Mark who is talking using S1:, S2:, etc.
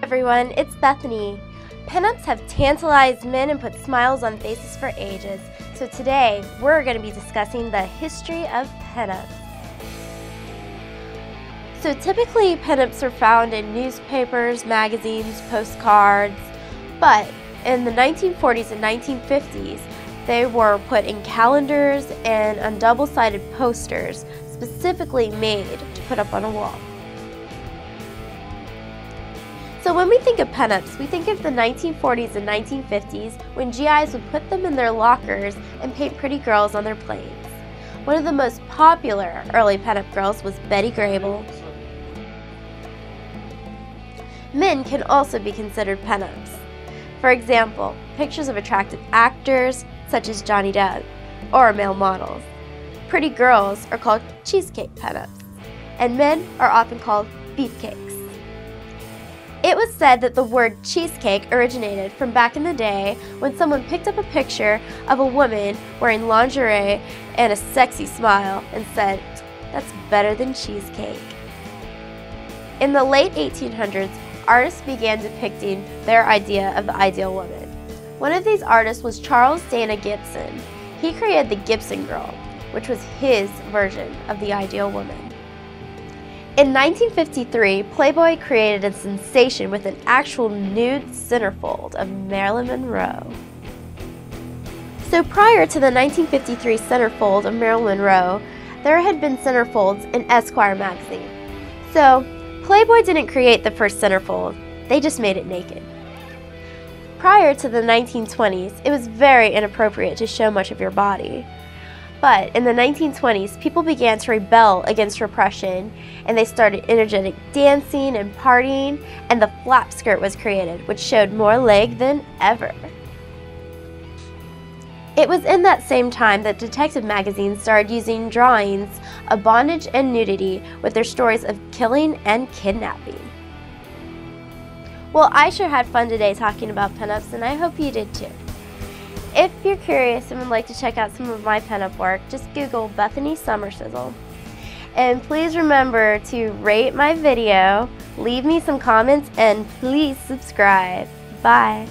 S1: Everyone, it's Bethany. Pinups have tantalized men and put smiles on faces for ages. So today, we're going to be discussing the history of pinups. So typically, pinups are found in newspapers, magazines, postcards, but in the 1940s and 1950s, they were put in calendars and on double-sided posters, specifically made to put up on a wall. So when we think of pinups, we think of the 1940s and 1950s when GIs would put them in their lockers and paint pretty girls on their planes. One of the most popular early pinup girls was Betty Grable. Men can also be considered pinups. For example, pictures of attractive actors such as Johnny Depp or male models. Pretty girls are called cheesecake pinups, and men are often called beefcakes. It was said that the word cheesecake originated from back in the day when someone picked up a picture of a woman wearing lingerie and a sexy smile and said, "That's better than cheesecake." In the late 1800s, artists began depicting their idea of the ideal woman. One of these artists was Charles Dana Gibson. He created the Gibson Girl, which was his version of the ideal woman. In 1953, Playboy created a sensation with an actual nude centerfold of Marilyn Monroe. So prior to the 1953 centerfold of Marilyn Monroe, there had been centerfolds in Esquire magazine. So Playboy didn't create the first centerfold, they just made it naked. Prior to the 1920s, it was very inappropriate to show much of your body. But in the 1920s, people began to rebel against repression, and they started energetic dancing and partying, and the flap skirt was created, which showed more leg than ever. It was in that same time that detective magazines started using drawings of bondage and nudity with their stories of killing and kidnapping. Well, I sure had fun today talking about pinups, and I hope you did too. If you're curious and would like to check out some of my pinup work, just Google Bethany Summer Sizzle. And please remember to rate my video, leave me some comments, and please subscribe. Bye.